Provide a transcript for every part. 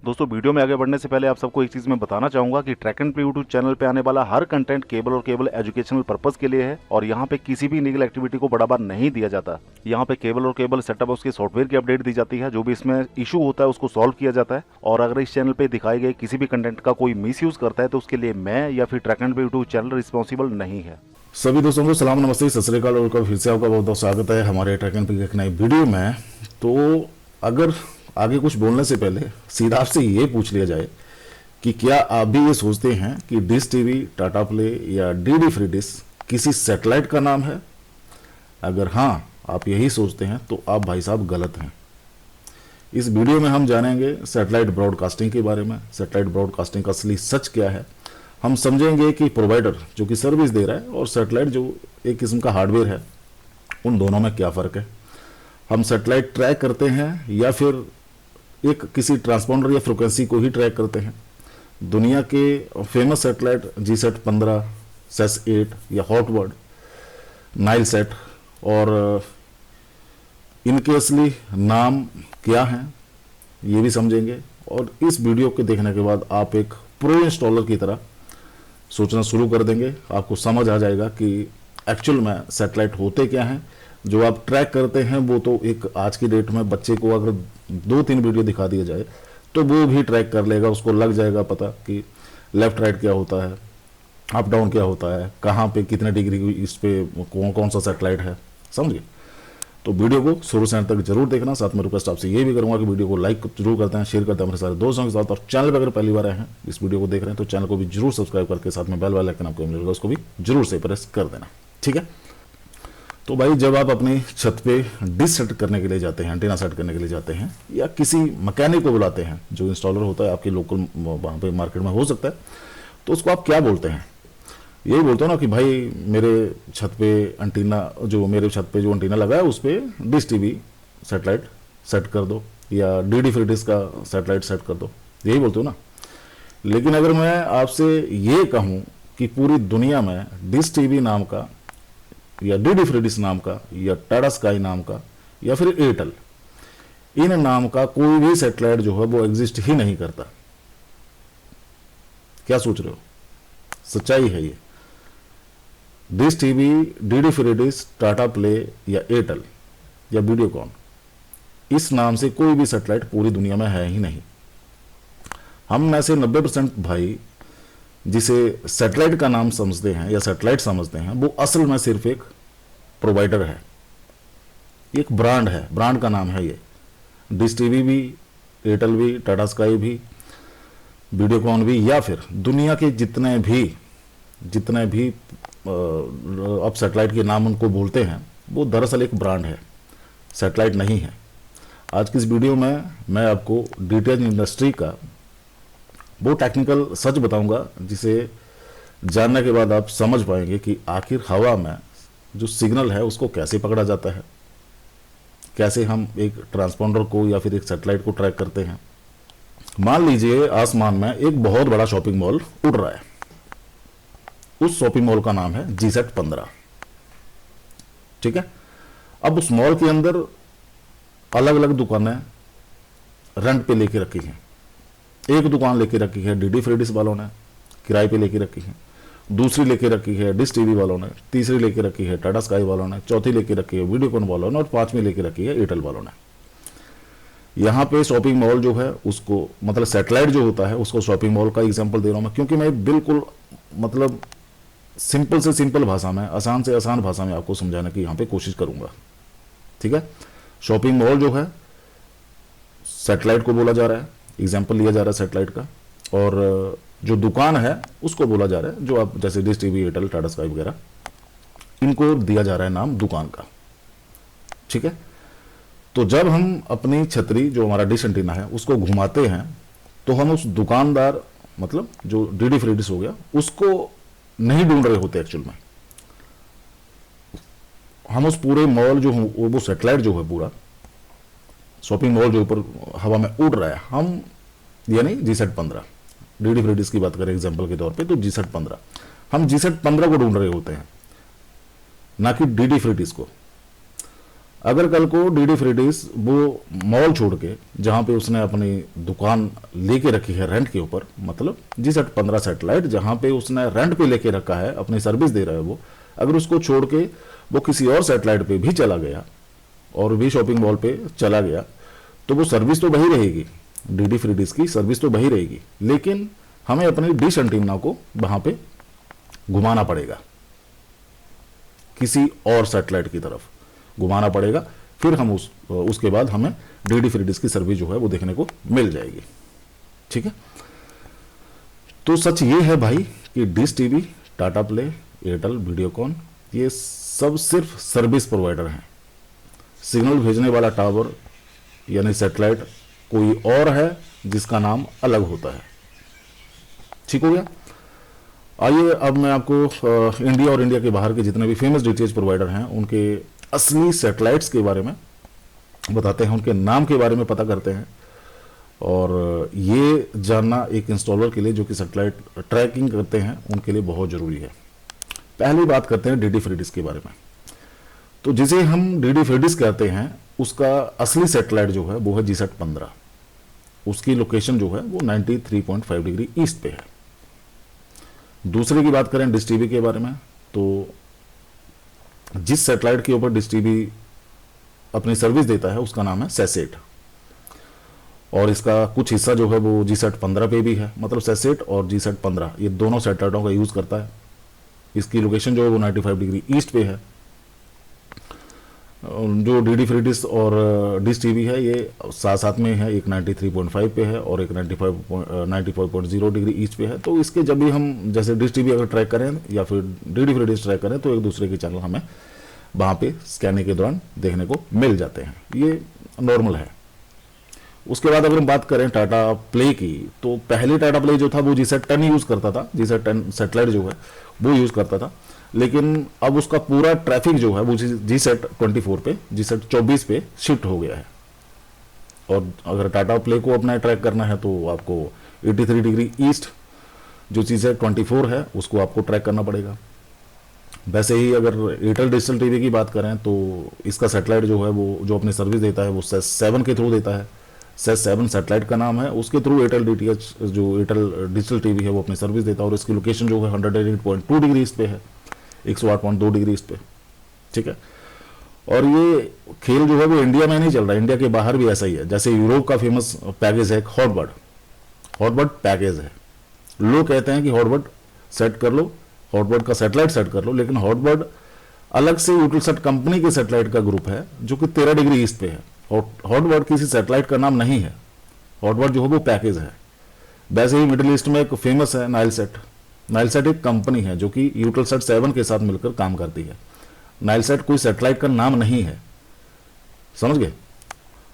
दोस्तों, वीडियो में आगे बढ़ने से पहले आप सबको एक चीज़ मैं बताना चाहूंगा कि ट्रैक एंड पे यूट्यूब चैनल पे आने वाला हर कंटेंट केवल और केवल एजुकेशनल पर्पस के लिए है और यहाँ पे किसी भी लीगल एक्टिविटी को बढ़ावा नहीं दिया जाता। यहाँ पे केवल और केवल सेटअप बॉक्स के सॉफ्टवेयर की अपडेट दी जाती है। जो भी इसमें इशू होता है उसको सॉल्व किया जाता है और अगर इस चैनल पर दिखाए गए किसी भी कंटेंट का कोई मिसयूज करता है तो उसके लिए मैं या फिर ट्रैक एंड पे यूट्यूब चैनल रिस्पॉन्सिबल नहीं है। सभी दोस्तों को सलाम, नमस्ते, सत श्री अकाल और फिर से आपका बहुत बहुत स्वागत है हमारे ट्रैक एंड पे एक नई वीडियो में। तो अगर आगे कुछ बोलने से पहले सीधा आपसे ये पूछ लिया जाए कि क्या आप भी ये सोचते हैं कि डिश टीवी, टाटा प्ले या डीडी फ्री डिश किसी सैटेलाइट का नाम है? अगर हाँ, आप यही सोचते हैं तो आप भाई साहब गलत हैं। इस वीडियो में हम जानेंगे सैटेलाइट ब्रॉडकास्टिंग के बारे में, सैटेलाइट ब्रॉडकास्टिंग का असली सच क्या है। हम समझेंगे कि प्रोवाइडर जो कि सर्विस दे रहा है और सैटेलाइट जो एक किस्म का हार्डवेयर है, उन दोनों में क्या फ़र्क है। हम सैटेलाइट ट्रैक करते हैं या फिर एक किसी ट्रांसपॉन्डर या फ्रिक्वेंसी को ही ट्रैक करते हैं। दुनिया के फेमस सैटेलाइट जीसैट 15, सेस 8 या हॉटबर्ड, नाइल सेट और इनके असली नाम क्या हैं ये भी समझेंगे। और इस वीडियो को देखने के बाद आप एक प्रो इंस्टॉलर की तरह सोचना शुरू कर देंगे। आपको समझ आ जाएगा कि एक्चुअल में सैटेलाइट होते क्या हैं। जो आप ट्रैक करते हैं वो तो एक आज की डेट में बच्चे को अगर 2-3 वीडियो दिखा दिया जाए तो वो भी ट्रैक कर लेगा। उसको लग जाएगा पता कि लेफ्ट राइट क्या होता है, अप डाउन क्या होता है, कहाँ पे कितने डिग्री इस पे कौन कौन सा सैटेलाइट है, समझिए। तो वीडियो को शुरू से अंत तक जरूर देखना। साथ में रिक्वेस्ट आपसे ये भी करूंगा कि वीडियो को लाइक जरूर करते हैं, शेयर करते हैं अपने सारे दोस्तों के साथ। और चैनल पर अगर पहली बार आए हैं, इस वीडियो को देख रहे हैं, तो चैनल को भी जरूर सब्सक्राइब करके साथ में बेल वाला आइकन आपको मिलेगा, उसको भी जरूर से प्रेस कर देना, ठीक है। तो भाई, जब आप अपनी छत पे डिश सेट करने के लिए जाते हैं, एंटीना सेट करने के लिए जाते हैं या किसी मैकेनिक को बुलाते हैं, जो इंस्टॉलर होता है आपके लोकल वहाँ पे मार्केट में हो सकता है, तो उसको आप क्या बोलते हैं? यही बोलते हो ना कि भाई मेरे छत पे एंटीना, जो मेरे छत पे जो एंटीना लगा है उस पर डिश टीवी सेटेलाइट सेट कर दो या डीडी फ्री डिश का सेटेलाइट सेट कर दो, यही बोलते हो ना। लेकिन अगर मैं आपसे ये कहूँ कि पूरी दुनिया में डिश टीवी नाम का या डीडी फ्री डिश नाम का या टाटा स्काई नाम का या फिर एयरटेल, इन नाम का कोई भी सैटेलाइट जो है वो एग्जिस्ट ही नहीं करता, क्या सोच रहे हो? सच्चाई है ये। Dish TV, DD free dish, Tata play या एयरटेल या वीडियोकॉन, इस नाम से कोई भी सैटेलाइट पूरी दुनिया में है ही नहीं। हम में से 90% भाई जिसे सैटेलाइट का नाम समझते हैं या सैटेलाइट समझते हैं, वो असल में सिर्फ एक प्रोवाइडर है, एक ब्रांड है, ब्रांड का नाम है ये। डिश टीवी भी, एयरटेल भी, टाटा स्काई भी, वीडियोकॉन भी, या फिर दुनिया के जितने भी अब सैटेलाइट के नाम उनको बोलते हैं, वो दरअसल एक ब्रांड है, सैटेलाइट नहीं है। आज की इस वीडियो में मैं आपको डिटेल इंडस्ट्री का वो टेक्निकल सच बताऊंगा जिसे जानने के बाद आप समझ पाएंगे कि आखिर हवा में जो सिग्नल है उसको कैसे पकड़ा जाता है, कैसे हम एक ट्रांसपॉन्डर को या फिर एक सैटेलाइट को ट्रैक करते हैं। मान लीजिए आसमान में एक बहुत बड़ा शॉपिंग मॉल उड़ रहा है। उस शॉपिंग मॉल का नाम है जीसैट 15, ठीक है। अब उस मॉल के अंदर अलग अलग दुकानें रेंट पे लेके रखी हैं। एक दुकान लेके रखी है डीडी फ्री डिश वालों ने, किराए पे लेके रखी है। दूसरी लेके रखी है डिश टीवी वालों ने। तीसरी लेके रखी है टाटा स्काई वालों ने। चौथी लेके रखी है वीडियोकॉन वालों ने और पांचवी लेके रखी है एयरटेल वालों ने। यहाँ पे शॉपिंग मॉल जो है उसको, मतलब सैटेलाइट जो होता है उसको शॉपिंग मॉल का एग्जाम्पल दे रहा हूँ मैं, क्योंकि मैं बिल्कुल मतलब सिंपल से सिंपल भाषा में, आसान से आसान भाषा में आपको समझाने की यहाँ पे कोशिश करूंगा, ठीक है। शॉपिंग मॉल जो है सैटेलाइट को बोला जा रहा है, एग्जाम्पल लिया जा रहा है सैटेलाइट का, और जो दुकान है उसको बोला जा रहा है, जो आप जैसे dish TV, Airtel, Tata sky वगैरह, इनको दिया जा रहा है नाम दुकान का, ठीक है। तो जब हम अपनी छतरी, जो हमारा डिश एंटीना है, उसको घुमाते हैं तो हम उस दुकानदार, मतलब जो डीडी फ्री डिश हो गया, उसको नहीं ढूंढ रहे होते एक्चुअल में। हम उस पूरे मॉल जो वो सैटेलाइट जो है, पूरा शॉपिंग मॉल जो ऊपर हवा में उड़ रहा है, हम यानी जीसैट 15, डीडी फ्री डिश की बात करें एग्जाम्पल के तौर पे, तो जीसेट 15, हम जीसेट 15 को ढूंढ रहे होते हैं, ना कि डीडी फ्री डिश को। अगर कल को डीडी फ्री डिश वो मॉल छोड़ के जहां पे उसने अपनी दुकान लेके रखी है रेंट के ऊपर, मतलब जीसेट 15 सैटेलाइट जहां पे उसने रेंट पे लेके रखा है, अपनी सर्विस दे रहा है वो, अगर उसको छोड़ के वो किसी और सैटेलाइट पे भी चला गया और भी शॉपिंग मॉल पे चला गया, तो वो सर्विस तो वही रहेगी, डीडी फ्री डिश की सर्विस तो वही रहेगी, लेकिन हमें अपनी डिश एंटीना को वहां पे घुमाना पड़ेगा, किसी और सैटेलाइट की तरफ घुमाना पड़ेगा, फिर हम उसके बाद हमें डीडी फ्री डिश की सर्विस जो है वो देखने को मिल जाएगी। ठीक है, तो सच ये है भाई कि dish TV, Tata play, Airtel, Videocon, ये सब सिर्फ सर्विस प्रोवाइडर हैं। सिग्नल भेजने वाला टावर यानी सैटेलाइट कोई और है जिसका नाम अलग होता है। ठीक हो गया। आइए अब मैं आपको इंडिया और इंडिया के बाहर के जितने भी फेमस डीटीएच प्रोवाइडर हैं उनके असली सैटेलाइट्स के बारे में बताते हैं, उनके नाम के बारे में पता करते हैं, और ये जानना एक इंस्टॉलर के लिए जो कि सैटेलाइट ट्रैकिंग करते हैं उनके लिए बहुत ज़रूरी है। पहली बात करते हैं डीडी फ्री डिश के बारे में। तो जिसे हम डीडी फ्री डिश कहते हैं उसका असली सैटेलाइट जो है वो है जीसेट 15, उसकी लोकेशन जो है वो 93.5 डिग्री ईस्ट पे है। दूसरे की बात करें डिश टीवी के बारे में, तो जिस सैटेलाइट के ऊपर डिश टीवी अपनी सर्विस देता है उसका नाम है सैसेट, और इसका कुछ हिस्सा जो है वो जीसेट 15 पे भी है, मतलब सैसेट और जीसेट 15 ये दोनों सैटेलाइटों का यूज करता है। इसकी लोकेशन जो है वो 95 डिग्री ईस्ट पे है। जो डीडी फ्री डिश और डिश टीवी है ये साथ साथ में है, एक 93.5 पे है और एक 95.0 डिग्री ईस्ट पे है। तो इसके जब भी हम जैसे डिश टीवी अगर ट्रैक करें या फिर डीडी फ्री डिश ट्रैक करें तो एक दूसरे के चैनल हमें वहाँ पे स्कैनिंग के दौरान देखने को मिल जाते हैं, ये नॉर्मल है। उसके बाद अगर हम बात करें टाटा प्ले की, तो पहले टाटा प्ले जो था वो जीसेट 10 यूज़ करता था, जीसेट 10 सैटेलाइट जो है वो यूज़ करता था, लेकिन अब उसका पूरा ट्रैफिक जो है वो जीसेट 24 पे, जीसेट 24 पे शिफ्ट हो गया है। और अगर टाटा प्ले को अपना ट्रैक करना है तो आपको 83 डिग्री ईस्ट जो जीसेट 24 है उसको आपको ट्रैक करना पड़ेगा। वैसे ही अगर एयरटेल डिजिटल टीवी की बात करें तो इसका सैटेलाइट जो है वो जो अपनी सर्विस देता है वो सेस 7 के थ्रू देता है, सेस 7 सैटेलाइट का नाम है, उसके थ्रू एयरटेल डीटीएच जो एयरटेल डिजिटल टीवी है वो अपनी सर्विस देता है, और इसकी लोकेशन जो है 108.2 डिग्री ईस्ट पे है, 108.2 डिग्री ईस्ट पे। ठीक है, और ये खेल जो है वो इंडिया में नहीं चल रहा है, इंडिया के बाहर भी ऐसा ही है। जैसे यूरोप का फेमस पैकेज है हॉटबर्ड पैकेज है। लोग कहते हैं कि हॉटबर्ड सेट कर लो, हॉटबर्ड का सैटेलाइट सेट कर लो, लेकिन हॉटबर्ड अलग से यूटेलसेट कंपनी के सैटेलाइट का ग्रुप है जो कि 13 डिग्री ईस्ट पे है। हॉटबर्ड किसी सैटेलाइट का नाम नहीं है, हॉटबर्ड जो है वो पैकेज है। वैसे ही मिडिल ईस्ट में एक फेमस है नाइलसेट एक कंपनी है जो कि यूटेलसेट 7 के साथ मिलकर काम करती है। नाइलसेट कोई सैटेलाइट का नाम नहीं है, समझ गए।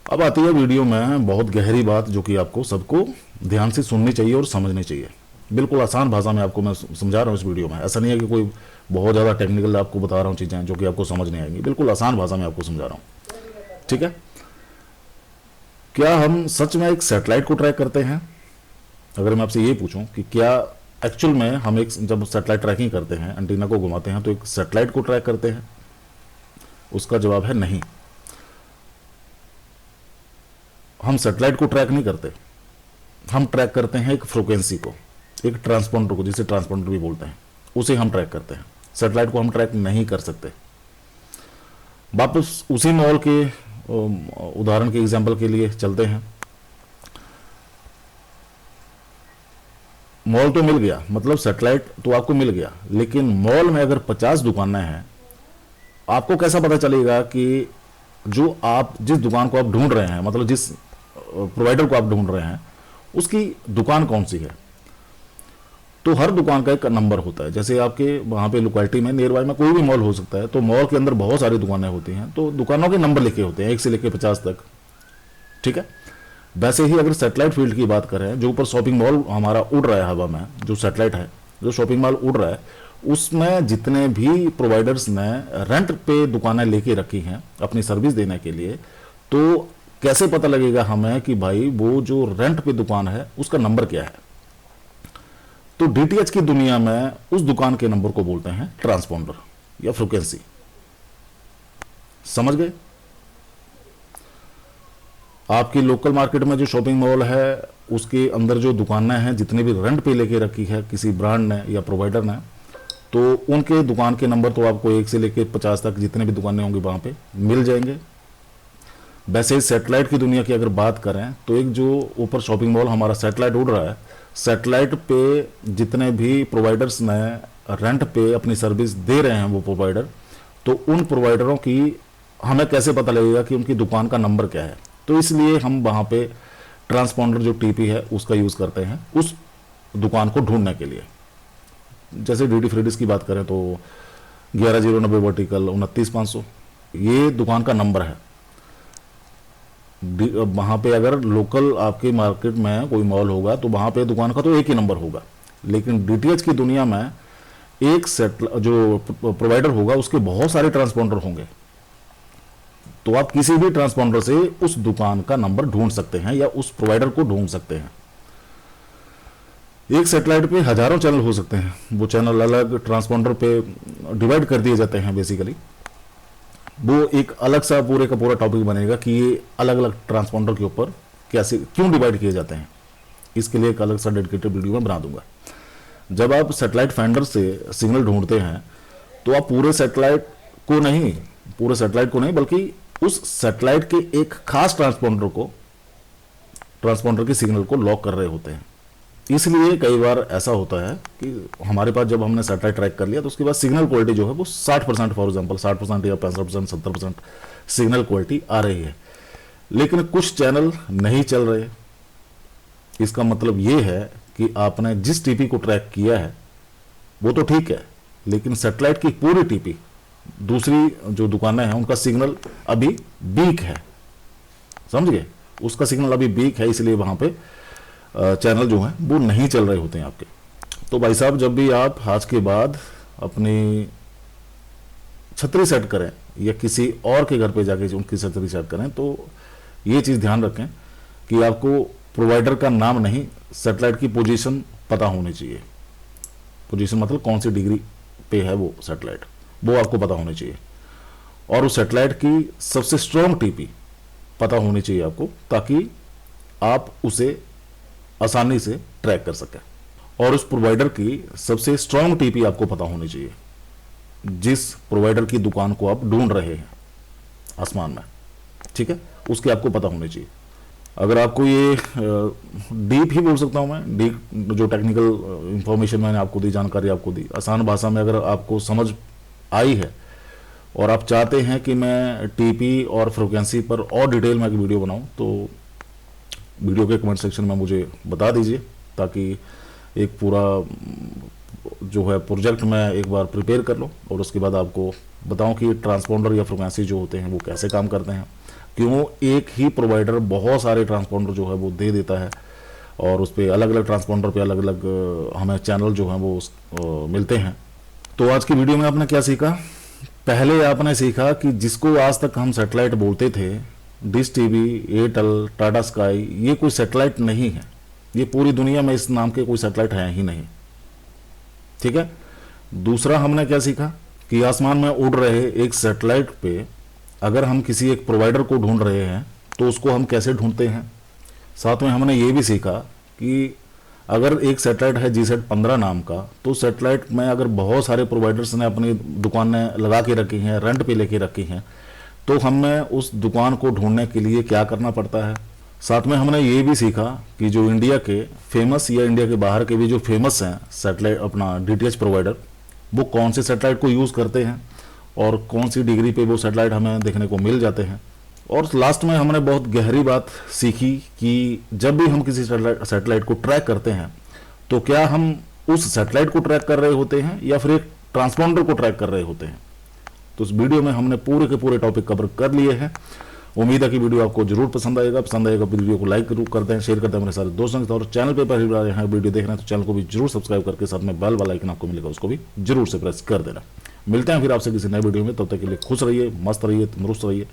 अब आती है वीडियो में बहुत गहरी बात जो कि आपको सबको ध्यान से सुननी चाहिए और समझनी चाहिए। बिल्कुल आसान भाषा में आपको मैं समझा रहा हूँ इस वीडियो में, ऐसा नहीं है कि कोई बहुत ज़्यादा टेक्निकल आपको बता रहा हूँ चीज़ें जो कि आपको समझ नहीं आएंगी, बिल्कुल आसान भाषा में आपको समझा रहा हूँ। ठीक है, क्या हम सच में एक सैटेलाइट को ट्रैक करते हैं? अगर मैं आपसे ये पूछूं कि क्या एक्चुअल में हम एक जब सैटेलाइट ट्रैकिंग करते हैं, एंटीना को घुमाते हैं, तो एक सैटेलाइट को ट्रैक करते हैं? उसका जवाब है नहीं। हम सैटेलाइट को ट्रैक नहीं करते, हम ट्रैक करते हैं एक फ्रीक्वेंसी को, एक ट्रांसपोंडर को, जिसे ट्रांसपोंडर भी बोलते हैं, उसे हम ट्रैक करते हैं। सैटेलाइट को हम ट्रैक नहीं कर सकते। वापस उसी मॉल के उदाहरण के एग्जांपल के लिए चलते हैं। मॉल तो मिल गया, मतलब सैटेलाइट तो आपको मिल गया, लेकिन मॉल में अगर 50 दुकानें हैं, आपको कैसा पता चलेगा कि जो आप जिस दुकान को आप ढूंढ रहे हैं, मतलब जिस प्रोवाइडर को आप ढूंढ रहे हैं, उसकी दुकान कौन सी है? तो हर दुकान का एक नंबर होता है। जैसे आपके वहाँ पे लोकेलिटी में नियर बाय में कोई भी मॉल हो सकता है, तो मॉल के अंदर बहुत सारी दुकानें होती हैं, तो दुकानों के नंबर लिखे होते हैं 1 से लेकर 50 तक। ठीक है, वैसे ही अगर सैटेलाइट फील्ड की बात करें, जो ऊपर शॉपिंग मॉल हमारा उड़ रहा है हवा में, जो सैटेलाइट है, जो शॉपिंग मॉल उड़ रहा है, उसमें जितने भी प्रोवाइडर्स ने रेंट पे दुकानें लेके रखी हैं अपनी सर्विस देने के लिए, तो कैसे पता लगेगा हमें कि भाई वो जो रेंट पे दुकान है उसका नंबर क्या है? तो डीटीएच की दुनिया में उस दुकान के नंबर को बोलते हैं ट्रांसपोंडर या फ्रिक्वेंसी। समझ गए? आपकी लोकल मार्केट में जो शॉपिंग मॉल है उसके अंदर जो दुकानें हैं, जितने भी रेंट पे लेके रखी है किसी ब्रांड ने या प्रोवाइडर ने, तो उनके दुकान के नंबर तो आपको 1 से लेकर 50 तक जितने भी दुकानें होंगी वहां पे मिल जाएंगे। वैसे सैटेलाइट की दुनिया की अगर बात करें तो एक जो ऊपर शॉपिंग मॉल हमारा सैटेलाइट उड़ रहा है, सैटेलाइट पे जितने भी प्रोवाइडर्स ने रेंट पे अपनी सर्विस दे रहे हैं वो प्रोवाइडर, तो उन प्रोवाइडरों की हमें कैसे पता लगेगा कि उनकी दुकान का नंबर क्या है? तो इसलिए हम वहां पे ट्रांसपोंडर जो टीपी है उसका यूज करते हैं उस दुकान को ढूंढने के लिए। जैसे ड्यूटी फ्रीडीज की बात करें तो 11090 वर्टिकल 29500 ये दुकान का नंबर है। वहां पे अगर लोकल आपके मार्केट में कोई मॉल होगा तो वहां पे दुकान का तो एक ही नंबर होगा, लेकिन डीटीएच की दुनिया में एक सेट जो प्रोवाइडर होगा उसके बहुत सारे ट्रांसपोंडर होंगे, तो आप किसी भी ट्रांसपोंडर से उस दुकान का नंबर ढूंढ सकते हैं या उस प्रोवाइडर को ढूंढ सकते हैं। एक सैटेलाइट पे हजारों चैनल हो सकते हैं, वो चैनल अलग ट्रांसपोंडर पे डिवाइड कर दिए जाते हैं। बेसिकली वो एक अलग सा पूरे का पूरा टॉपिक बनेगा कि ये अलग अलग ट्रांसपोंडर के ऊपर कैसे क्यों डिवाइड किए जाते हैं, इसके लिए एक अलग सा डेडिकेटेड वीडियो में बना दूंगा। जब आप सैटेलाइट फाइंडर से सिग्नल ढूंढते हैं तो आप पूरे सैटेलाइट को नहीं बल्कि उस सैटेलाइट के एक खास ट्रांसपोंडर के सिग्नल को लॉक कर रहे होते हैं। इसलिए कई बार ऐसा होता है कि हमारे पास जब हमने सैटेलाइट ट्रैक कर लिया तो उसके बाद सिग्नल क्वालिटी जो है वो 60%, फॉर एग्जांपल 60% या 65%, 70% सिग्नल क्वालिटी आ रही है, लेकिन कुछ चैनल नहीं चल रहे। इसका मतलब ये है कि आपने जिस टीपी को ट्रैक किया है वो तो ठीक है, लेकिन सैटेलाइट की पूरी टीपी दूसरी जो दुकानें हैं उनका सिग्नल अभी वीक है। समझ गए? उसका सिग्नल अभी वीक है, इसलिए वहां पे चैनल जो हैं वो नहीं चल रहे होते हैं आपके। तो भाई साहब, जब भी आप आज के बाद अपनी छतरी सेट करें या किसी और के घर पे जाके उनकी छतरी सेट करें तो ये चीज़ ध्यान रखें कि आपको प्रोवाइडर का नाम नहीं, सैटेलाइट की पोजीशन पता होनी चाहिए। पोजीशन मतलब कौन सी डिग्री पे है वो सैटेलाइट, वो आपको पता होनी चाहिए। और उस सैटेलाइट की सबसे स्ट्रॉन्ग टीपी पता होनी चाहिए आपको, ताकि आप उसे आसानी से ट्रैक कर सकें। और उस प्रोवाइडर की सबसे स्ट्रॉन्ग टीपी आपको पता होनी चाहिए जिस प्रोवाइडर की दुकान को आप ढूंढ रहे हैं आसमान में, ठीक है? उसकी आपको पता होनी चाहिए। अगर आपको ये डीप ही बोल सकता हूं मैं, डीप जो टेक्निकल इंफॉर्मेशन मैंने आपको दी, जानकारी आपको दी, आसान भाषा में अगर आपको समझ आई है और आप चाहते हैं कि मैं टीपी और फ्रिक्वेंसी पर और डिटेल में एक वीडियो बनाऊं, तो वीडियो के कमेंट सेक्शन में मुझे बता दीजिए, ताकि एक पूरा जो है प्रोजेक्ट मैं एक बार प्रिपेयर कर लूँ और उसके बाद आपको बताऊं कि ट्रांसपोंडर या फ्रिक्वेंसी जो होते हैं वो कैसे काम करते हैं, क्यों एक ही प्रोवाइडर बहुत सारे ट्रांसपोंडर जो है वो दे देता है और उस पर अलग अलग ट्रांसपोंडर पे अलग अलग हमें चैनल जो हैं वो मिलते हैं। तो आज की वीडियो में आपने क्या सीखा? पहले आपने सीखा कि जिसको आज तक हम सैटेलाइट बोलते थे, dish TV, Airtel, Tata sky, ये कोई सैटेलाइट नहीं है। ये पूरी दुनिया में इस नाम के कोई सैटेलाइट है ही नहीं, ठीक है? दूसरा हमने क्या सीखा कि आसमान में उड़ रहे एक सैटेलाइट पे अगर हम किसी एक प्रोवाइडर को ढूंढ रहे हैं तो उसको हम कैसे ढूंढते हैं। साथ में हमने ये भी सीखा कि अगर एक सैटेलाइट है जीसैट 15 नाम का, तो सैटेलाइट में अगर बहुत सारे प्रोवाइडर्स ने अपनी दुकानें लगा के रखी हैं, रेंट पे लेके रखी हैं, तो हमें उस दुकान को ढूंढने के लिए क्या करना पड़ता है। साथ में हमने ये भी सीखा कि जो इंडिया के फेमस या इंडिया के बाहर के भी जो फेमस हैं सैटेलाइट अपना डीटीएच प्रोवाइडर, वो कौन से सैटेलाइट को यूज़ करते हैं और कौन सी डिग्री पे वो सैटेलाइट हमें देखने को मिल जाते हैं। और लास्ट में हमने बहुत गहरी बात सीखी कि जब भी हम किसी सैटेलाइट को ट्रैक करते हैं तो क्या हम उस सैटेलाइट को ट्रैक कर रहे होते हैं या फिर एक ट्रांसपोंडर को ट्रैक कर रहे होते हैं। तो इस वीडियो में हमने पूरे के पूरे टॉपिक कवर कर लिए हैं। उम्मीद है कि वीडियो आपको जरूर पसंद आएगा। वीडियो को लाइक जरूर कर दें, शेयर कर दें अपने सारे दोस्तों के साथ। और चैनल पे पहली बार यहाँ वीडियो देख रहे हैं तो चैनल को भी जरूर सब्सक्राइब करके साथ में बेल वाला आइकन आपको मिलेगा, उसको भी जरूर से प्रेस कर देना। मिलते हैं फिर आपसे किसी नए वीडियो में, तब तक के लिए खुश रहिए, मस्त रहिए, तंदुरुस्त रहिए,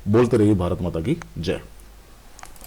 बोलते रहिए भारत माता की जय।